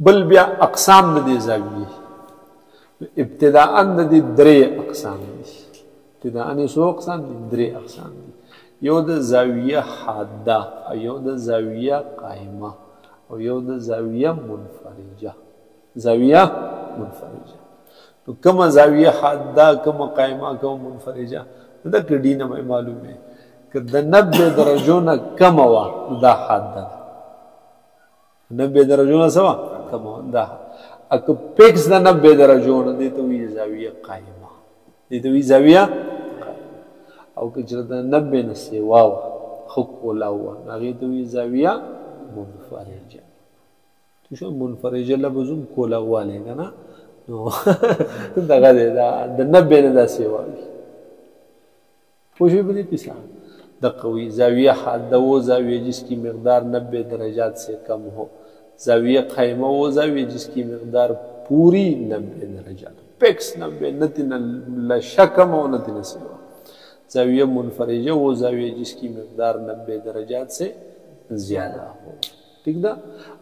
بل بیا اقسام د دې زاویې ابتداء د دې درې اقسام دي. ابتداء څو اقسام دي؟ درې اقسام دي. یو د زاویه حاده او یو د زاویه قائمه او یو د زاویه منفرجه. زاویه منفرجه نو کومه زاویه حاده، کومه قائمه، کومه منفرجه دا کډی نه معلومه که د 90 درجو نه کمه وه دا حاده ده. 90 درجو نه څه وه؟ کمه وه دا. اکه پیکس د 90 درجو نه دې ته وایي زاویه قائمه، دې ته وایي زاویه قائمه. او که چېرته د 90 نه سیوا وه ښه کولاو وه نو هغې ته وایي زاویه منفرجه. شو منفرجه لفظ هم کولاوالی که نه نو دغه دی د 90 نه دا سیوا وي. پوه شوې په دې قصه؟ دقه وي زاویه حاده و زاویه جس کی مقدار 90 درجات سے کم ہو، زاویه قائمه و زاویه جس کی مقدار پوری 90 درجات پیکس 90 نتینا لشکم و نتینا سیوا. زاویه منفرجه و زاویه جس کی مقدار 90 درجات سے زیادہ ہو. ٹھیک ده؟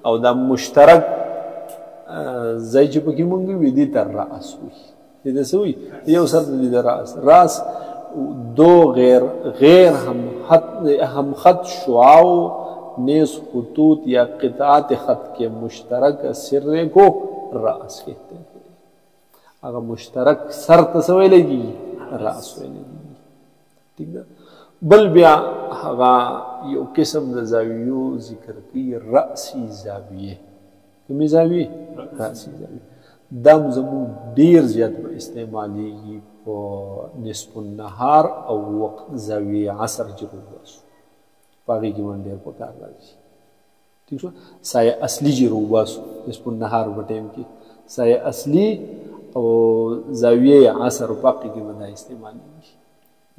او دا مشترک ځای چې پکې مونږ وي دې ته رأس وي. دې ته څه وي؟ یو سر دې د رأس دو غیر ہم خط شعاع نیز خطوط یا قطعات خط کے مشترک سرے کو رأس کہتے ہیں. اگر مشترک سر تصوی لگی رأس وی لگی. ٹھیک ده؟ بل بیا هغه یو قسم د زاویو ذکر کوي رأسی زاویه. کومې زاویې؟ رأسی زاویه. دا زموږ ډیر زیات به استعمالیږي په نصف النهار او وقت زاویه عصر چې روباسو په هغې کې من ډېر په کار راځي. ٹھیک شو؟ سایه اصلي چې روباسو نصف النهار په ټایم کې سایه اصلي او زاویه عصر په هغې کې به دا استعمالیږي.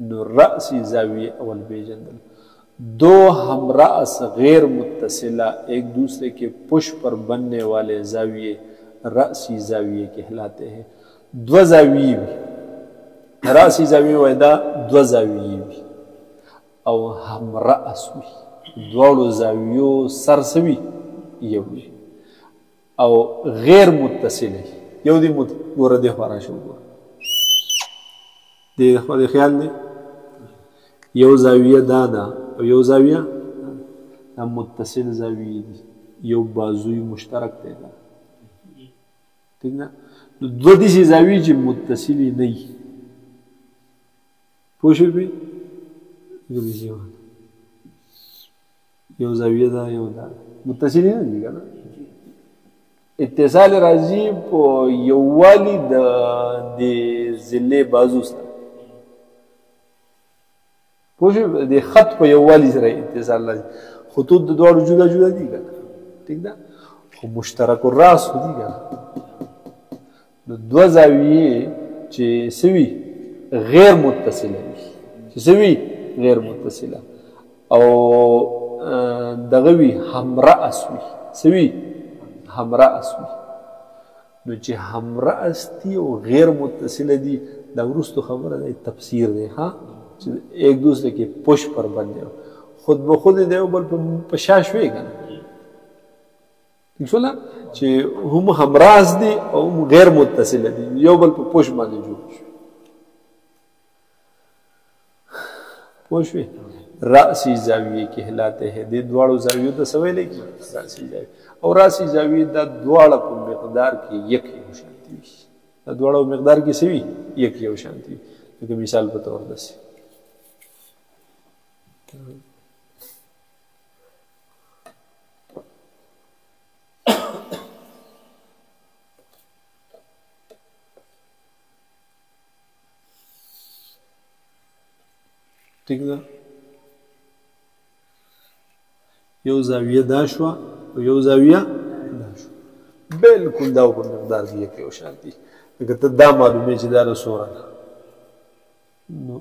نو رأسی زاویه اول پیژندل. دو ہم رأس غیر متصلہ ایک دوسرے کے پش پر بننے والے زاویے رأسی زاویے کہلاتے ہیں. دو زاویے بھی رأسی زاویے ویدہ دو زاویے بھی او ہم رأس بھی دوڑو زاویو سرسوی یو بھی او غیر متصلہ یو دی گورا دے خوارا شو گورا دے خیال دے یو زاویه دا ده او یو زاویه دا متصل زاویه دي. یو بازوی مشترک دی دا. ٹھیک ده؟ نو دو داسې زاویې چې متصلې نه وي. پوه شوې پرې؟ یو زاویه ده یو دا متصلې نه دي که نه. اتصال راځي په یووالي د ضلع بازو سره. پوه شوې د خط په یووالي سره اتصال راځي. خطوط د دواړو جدا جدا دي که نه. ٹھیک ده؟ خو مشترک الراس خو دي که نه. نو دوه زاویې چې څه وي غیر متصله وي. چې څه وي غیر متصله او دغه وي همرأس وي. څه وي همرأس وي. نو چې همرأس دي او غیر متصله دي دا وروستو خبره دی تفسیر دی. ها ایک دوسرے کے پش پر بندے ہو خود بخود دیو بل په شا شوې که نه. ٹھیک شوله چې هم همراز دي او هم غیر متصله دي یو بل په پش باندې جوړ شو. پوه شوې؟ رأسی زاویه کہلاتے ہیں. دې دواړو زاویو ته څه ویلی کېږي؟ رأسی زاویه. او رأسی زاویه دا دواړه په مقدار کې یک یو شانتي وي. دا دواړه په مقدار کې څه وي؟ یک یو شانتي وي. لکه مثال په طور داسې ٹھیک ده؟ یو زاویه دا شوه او یو زاویه دا شوه. بلکل دا په مقدار کې یک یو شان دي. لکه ته دا معلومې چې دا رسوره ده نو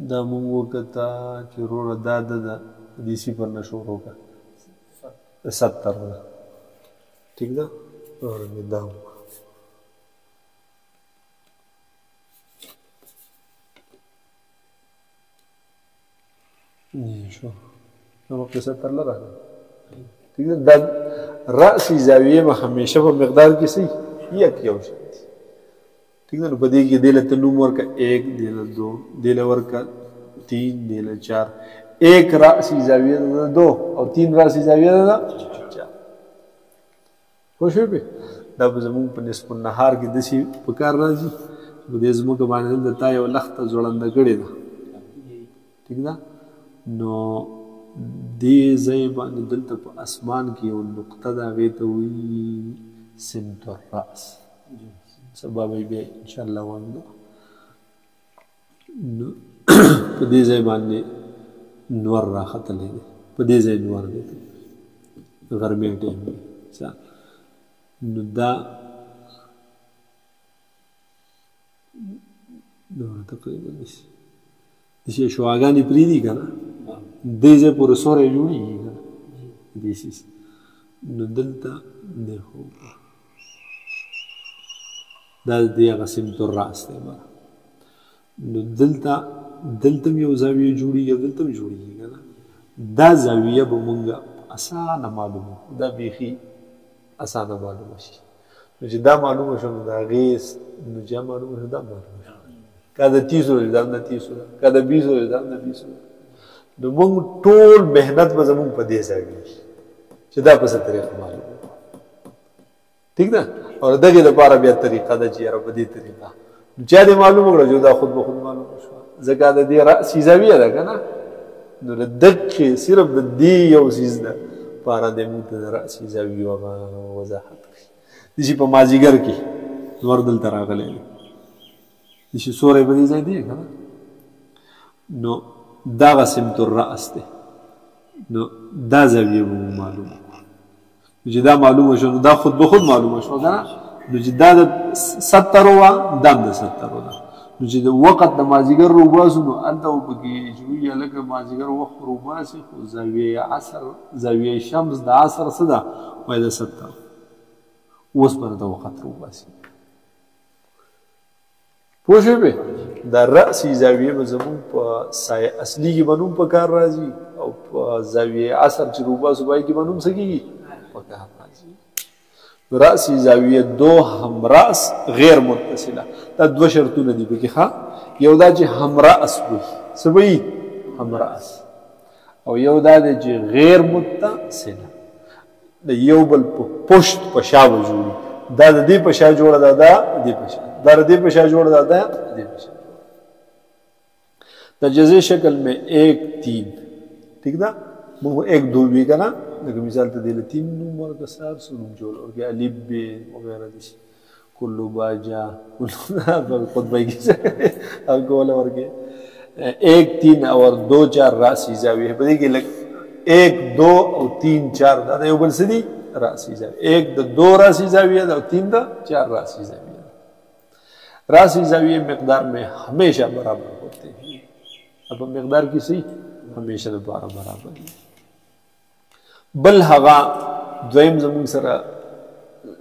دا مونږ وکته چې وروره دا ده دې صفر نه شروع کړه 70 ده. ٹھیک ده؟ ورنګې دا شو نو مخکې 70 لره ٹھیک ده دا رأسی زاویه به همیشه په مقدار کې صحیح یک یو شي ٹھیک ده نو په دې کې دې له ته نوم ورکه 1 دې له 2 دې له ورکه 3 دې له 4 1 رأسی زاویه ده 2 او 3 رأسی زاویه ده 4 خو شوې په دا به زمونږ په نصف النهار کې داسې په کار راځي په دې ځمکه باندې دلته تا یو لخته ځوړنده کړې ده ٹھیک ده نو دې ځای باندې دلته په اسمان کې یو نقطه ده هغې ته وایي سمت الرأس سبا به بیا انشاءالله وایم نو په دې ځای باندې نور راختلی دی په دې ځای نور دی غرمې ټایم دی نو دا تقریبا داسې شعاګانې پرېږدي که نه دې ځای پورې سوری جوړېږي که نه دې سیس نو دلته دی خو دا د دې هغه سمت الراس دی بره نو دلته هم یو زاویه جوړېږي او دلته هم جوړېږي که نه دا زاویه به مونږ اسانه معلومه دا بیخي اسانه معلومه شي نو چې دا معلومه شو نو د هغې نو چې معلومه شو دا معلومه شو که د 30 ورځې دا هم د 30 ده که د 20 ورځې دا هم د 20 ده نو مونږ ټول محنت به زمونږ په دې ځای وي چې دا په څه طریقه معلومه ٹھیک ده او دغې لپاره بیا طریقه ده چې یاره په دې طریقه نو چا دې معلومه کړه چې دا خود به خود معلومه شوه ځکه د دې رأسي زاویه ده که نه نو د دقې صرف د دې یو څیز ده پاره دې مونږ ته د رأسي زاویو هغه وضاحت کوي داسې په مازدیګر کې نور دلته راغلی دی داسې سوری په دې ځای دی که نه نو دغه سمت الرأس دی نو دا زاویه به مو معلومه کړو نو چې دا معلومه شو نو دا خود به خود معلومه شو که نه نو چې دا د 70 وه دا هم د 70 ده نو چې د وقت د مازدیګر روباسو نو هلته به پکې جوړي لکه مازدیګر وخت روباسي خو زاویه عصر زاویه شمس د عصر څه ده وایي د 70 اوس به د وخت روباسي پوه شوې پې دا رأسي زاویې به زمونږ په سایه اصلي کې به نوم په کار راځي او په زاویه عصر چې روباسو به کې به نوم څه کېږي په کار راځي رأسي زاویه دو هم رأس غیر متصله دا دوه شرطونه دي پکې ښه یو دا چې هم رأس وي څه به وي هم رأس او یو دا دی چې غیر متصله د یو بل په پشت په شا به جوړي دا د دې په شا جوړه ده دا د دې په شا دا د دې په شا جوړه ده دا د دې په شا د جزې شکل میں 1 3 ٹھیک ده موږ 1 2 وی کنه لکه مثال ته دې له 3 نوم ورکړه سار سو نوم جوړ ورکړه الف ب وغیرہ دي کلو باجا کلو خطبه کې او کوله ورکړه 1 3 اور 2 4 رأسي زاویه په دې کې 1 2 او 3 4 دا یو بل څه دي رأسي زاویه 1 د 2 رأسي زاویه او 3 د 4 رأسي زاویه رأسي زاویه مقدار میں ہمیشہ برابر ہوتے ہیں اب مقدار کی صحیح ہمیشہ برابر ہے بل هغه دویم زمون سره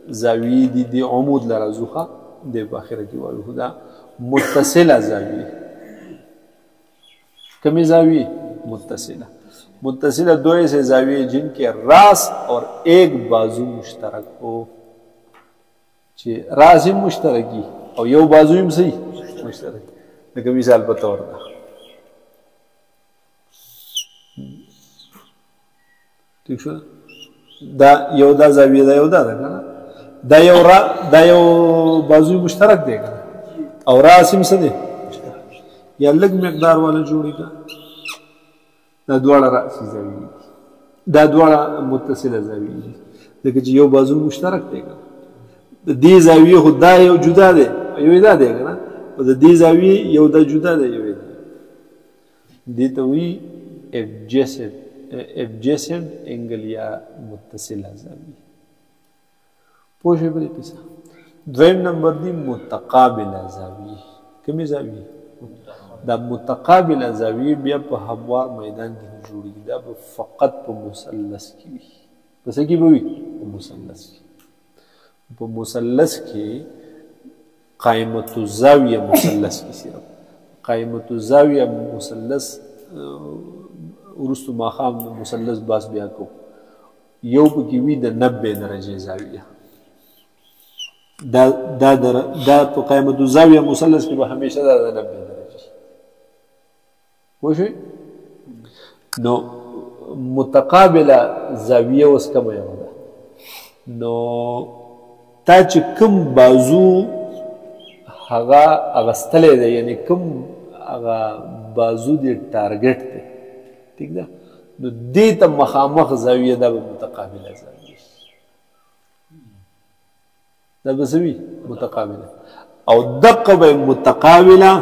زاویه دي د عمود لره زوخه د باخره کې وایو دا متصله زاویه کمی زاویه متصله دو ایسے زاویے جن کے راس اور ایک بازو مشترک ہو راس ہی مشترکی اور یو بازو ہی صحیح مشترک لیکن مثال په تور ده ٹھیک شو دا یو دا زاویه دا یو دا ده کنه دا یو بازو مشترک دی کنه او راس هم څه دی یا لږ مقدار والا جوړی کا دا دواړه رأسي زاویې دي دا دواړه متصله زاویې دي ځکه چې یو بازو مشترک دی کنه د دې زاویې خو دا یو جدا دی یو دا دی کنه او د دې زاویې یو دا جدا دی یو دا دې ته وایي adjacent angle یا متصله زاویه پوه شوې په دې کیسه دویم نمبر دی متقابله زاویه کومې زاویه دا متقابله زاویه بیا په هموار میدان کې جوړیږي دا به فقط په مثلث کې وي په څه کې به وي په مثلث کې په مثلث کې قائمة الزاویه مثلث کې صرف قائمة الزاویه مثلث ورستو ماخام مثلث باس بیا کو یو پکې وي د 90 درجې زاویه. دا په قیامت الزاویه مثلث کې به همیشه دا د 90 درجې. پوه شوې؟ نو متقابله زاویه اوس کومه یوه ده؟ نو تا چې کوم بازو هغه اغستلی دی، یعنی کوم هغه بازو دی ټارګټ دی، ټیک ده، نو دې ته مخامخ زاویه دا به متقابله زاویه، دا به څه وي؟ متقابله. او دقه به متقابله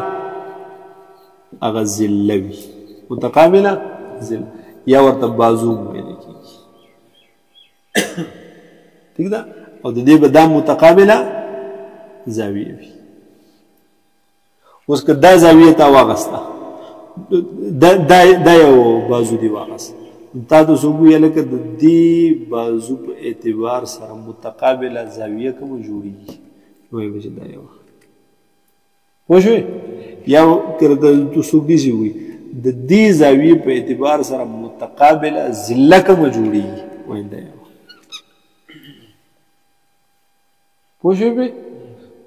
هغه زله وي، متقابله زله یا ورته بازو ویل کېږي، ټیک ده. او د دې به دا متقابله زاویه وي. اوس که دا زاویه تا واغسته، دا یو بازو دی واغست، تا ته څوک وویل لکه د دې بازو په اعتبار سره متقابله زاویه کومه جوړېږي، وایي به چې دا یوه. پوه شوې؟ یا که ته څوک داسې ووایي د دې زاویې په اعتبار سره متقابله زله کومه جوړېږي، وایي دا یوه. پوه شوې به؟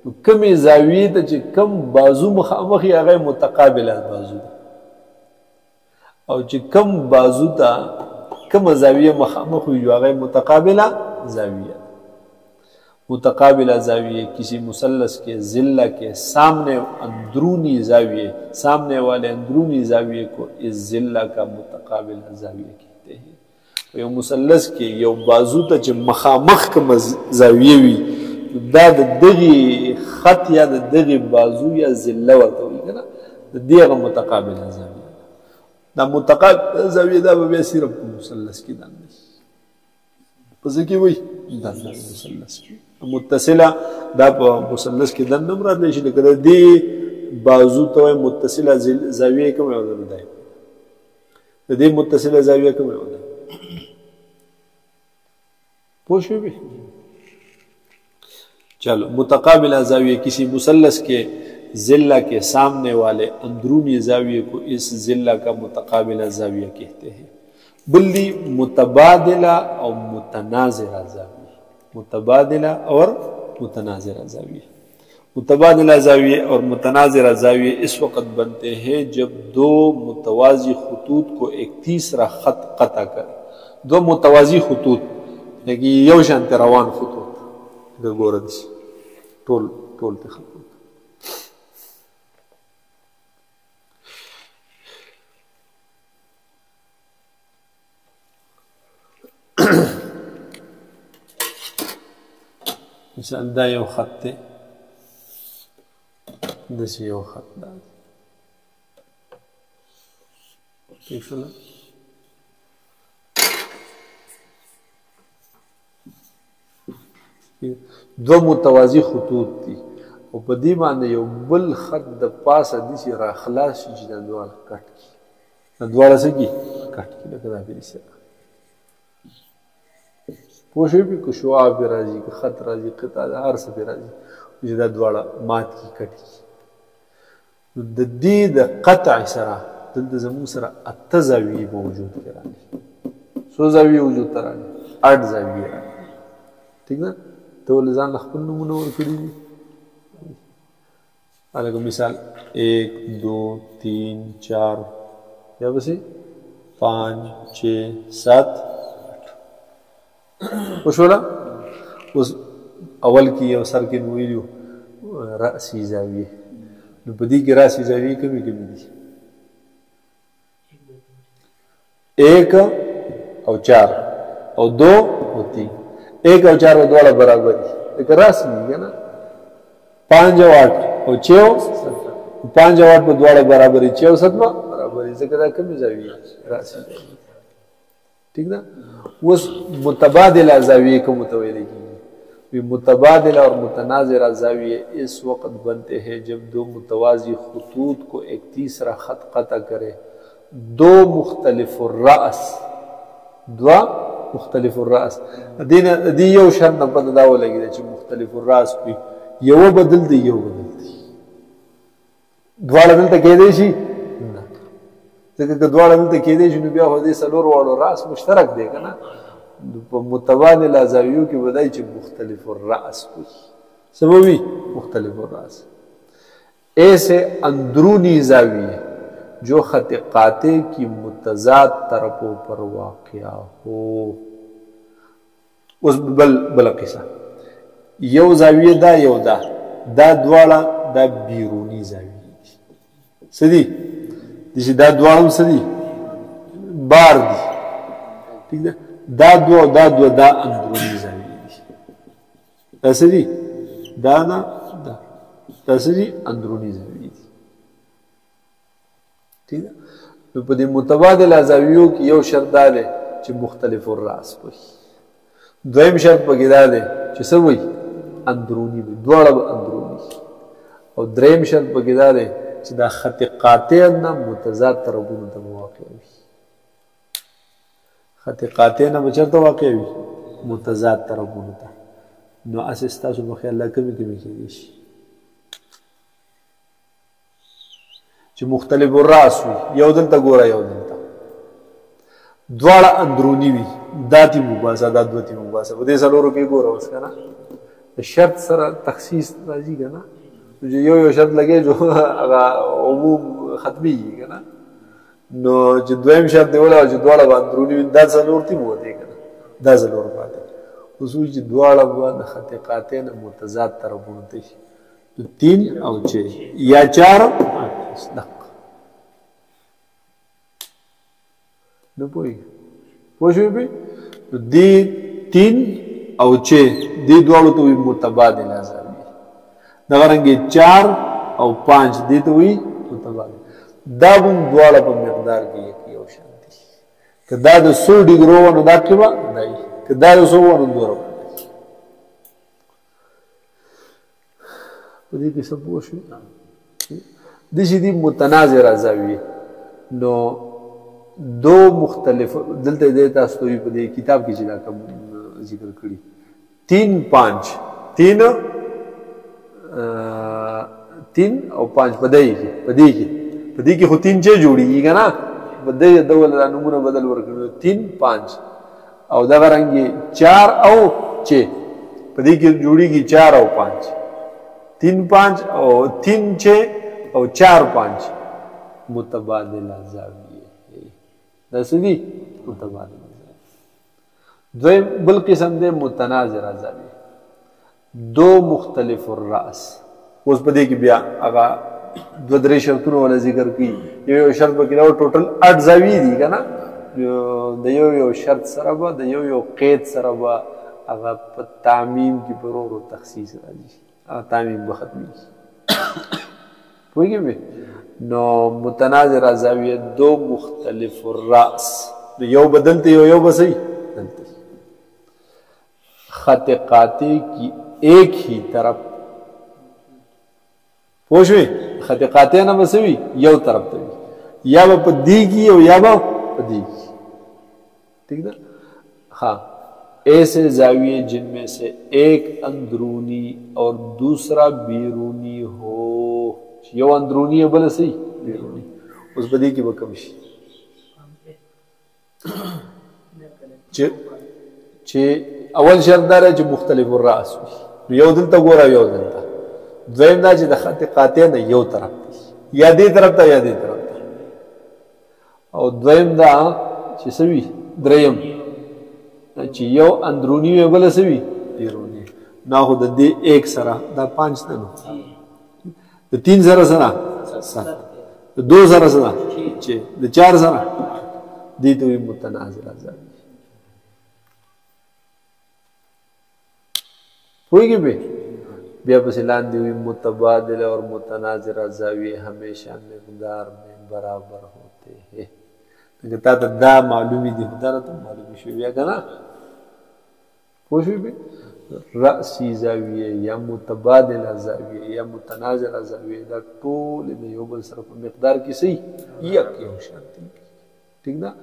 نو کومې زاویې ته چې کوم بازو مخامخ یې هغه متقابله بازو ده، او چې کوم بازو ته کومه زاویه مخامخ وي هغه متقابله زاویه. متقابله زاویه کسی مثلث کے ضلع کے سامنے اندرونی زاویے، سامنے والے اندرونی زاویے کو اس ضلع کا متقابله زاویه کہتے ہیں. یو مثلث کې یو بازو ته چې مخامخ کومه زاویه وي دا د دغې خط یا د دغې بازو یا ضلع ورته وایي که نه، د دې هغه متقابله زاویه. دا متقابله زاویه دا به بیا صرف په مثلث کې دنده په څه کې وایي؟ دنده مثلث کې. متصله دا په مثلث کې دنده هم راتلی شي، لکه د دې بازو ته وایي متصله زاویه کومه یوه ده؟ د دې متصله زاویه کومه یوه ده؟ پوه شوې؟ چلو متقابلہ زاویہ کسی مثلث کے ضلع کے سامنے والے اندرونی زاویے کو اس ضلع کا متقابلہ زاویہ کہتے ہیں. بلی متبادلہ اور متناظرہ زاویہ، متبادلہ اور متناظرہ زاویہ. متبادلہ زاویہ اور متناظرہ زاویہ اس وقت بنتے ہیں جب دو متوازی خطوط کو ایک تیسرا خط قطع کرے. دو متوازی خطوط لیکن یو شانت روان خطوط دا ګوره داسې ټول ته خطوط. مثال دا یو خط دی، داسې یو خط دا دی، ٹھیک شوله؟ دو متوازی خطوط دي او په دې باندې یو بل خط د پاسه داسې راخلاص شي چې دا دواړه کټ کړي، دا دواړه څه کړي؟ کټ کړي، لکه دا پرې سره. پوه شوې پې؟ که شعاع پې راځي، که خط راځي، قطعه ده، هر څه پې راځي چې دا دواړه مات کړي، کټ کړي. نو د دې د قطع سره دلته زموږ سره 8 زاویې موجود کې راغلي. څو زاویې وجود ته راغلي؟ 8 زاویې راغلي، ٹھیک ده؟ ته ولې ځان له خپل نومونه ورکړي دي؟ لکه مثال 1 2 3 4 یا بسې 5 6 7 8 وشوله. اوس اول کې یو سر کې مو ویلو رأسي زاویې، نو په دې کې رأسي زاویې کومې کومې دي؟ 1 او 4 او 2 او 3. 1 और 4 दवाड़ा बराबर है, एक राशि है ना. 5 और 8 और 6 5 और 8 पर दवाड़ा बराबर है, 6 और 7 बराबर है. इसे कहता है कम जाविया राशि, ठीक ना. वो मुतबादिला जाविये को मुतवैली की, मुतबादिला और मुतनाज़िरा जाविये इस वक्त बनते हैं जब दो मुतवाज़ी खतूत को एक तीसरा खत कता करे. दो मुख्तलिफ रास, दो मुख्तलिफ الراس دی یو شان نه په دا ولګي چې مختلف الراس وي، یو بدل دی یو بدل دی، دواړه دلته کېدای شي نه، ځکه که دواړه دلته کېدای شي نو بیا خو دې څلور واړو راس مشترک دی که نه. په متبادل زاویو کې بدای چې مختلف الراس وي سببی مختلف الراس ایسے اندرونی زاویے جو خط قاطع کی متضاد طرفوں پر واقع ہو اس بل قصہ یو زاویه دا یو دا دواړه دا بیرونی زاویه دي سدي چې دا دواړه سدي بار دي ٹھیک ده دا اندرونی زاویه دي دا سدي دا سدي اندرونی زاویه دي ٹھیک ده نو په دې متبادل زاویو کې یو شرط دی چې مختلف الراس وي دویم شرط پکې دا دی چې څه وي اندرونی وي دواړه اندرونی او دریم شرط پکې دا دی چې دا خط قاطع نه متضاد طرفونو ته واقع وي خط قاطع نه چېرته واقع وي متضاد طرفونو ته نو اسې ستاسو په خیال الله کمې کېدی شي چې مختلف الراس وي یو دلته ګوره یو دلته دواړه اندرونی وي دا تی مباسه دا دوه تی مباسه په دې څلورو کې ګوره اوس که نه د شرط سره تخصیص راځي که نه چې یو شرط لګې جو هغه عموم ختمیږي که نه نو چې دویم شرط دی ولا چې دواړه به اندروني وي دا څلور تی ووتې که نه دا څلور پاتې اوس وایي چې دواړه به د خط قاطع نه متضاد طرفونو ته شي تو 3 او 6 یا 4 نو پوه شوې پې نو دې 3 او 6 دې دواړو ته وایي متبادل زاویې دغه رنګې 4 او 5 دې ته وایي متبادل دا به هم دواړه په مقدار کې یو شان دي که دا د 100 ډیګرو وه نو دا کې به دا وي که دا د 100 وه نو دوره به په دې کې څه پوه شوې داسې دي متناظره زاویې نو دو مختلف دلته دې تاسو ته په دې کتاب کې چې دا کوم ذکر کړي 3 5 3 او 5 په دې کې خو 3 چې جوړیږي که نه په دې ډول نومونه بدل ورکړو 3 5 او دغه رنګې 4 او 6 په دې کې جوړیږي 4 او 5 3 5 او 3 6 او 4 5 متبادل زاویه دا څه دي متبادل زاویه دویم بل قسم دی متناظر زاویه دو مختلف الراس اوس په دې کې بیا هغه دوه درې شرطونه ولا ذکر کړي یو شرط پکې راو ټوټل 8 زاویې دي که نه د یو شرط سره به د یو قید سره به هغه په تعمیم کې په ورو تخصیص راځي هغه تعمیم به ختمېږي پوهېږې نو متناظر زاویه دو مختلف الراس یو به دلته یو به صحیح دلته خط قاطع کی ایک ہی طرف پوه شوې خط قاطع نه به څه وي یو طرف ته وي یا به په دې کې او یا به په دې کې ٹھیک ده हाँ ऐसे जाविये जिनमें से एक अंदरूनी और दूसरा بیرونی हो یو اندرونی بل صحیح بیرونی اوس په دې کې به کم شي چې اول شرط دا دی چې مختلف الراس وي یو دلته ګوره یو دلته دویم دا چې د خط قاطع نه یو طرف دی یا دې طرف ته یا دې طرف ته او دویم دا چې څه وي دریم چې یو اندرونی وي بل څه وي بیرونی نه خو د دې 1 سره دا 5 نه نو د 3 سره 7 د 2 سره 6 د 4 سره دې ته وي متناظر زاویه پوهېږې پې بیا پسې لاندې وي متبادل اور متناظر زاویے ہمیشہ مقدار میں برابر ہوتے ہیں لکه تا ته دا معلومي دي خدا راته معلومي شوي بیا که نه پوه شوې پې رأسي زاویې یا متبادله زاویې یا متناظره زاویې دا ټولې د یو بل سره په مقدار کې صحیح یک یو شان دي ٹھیک ده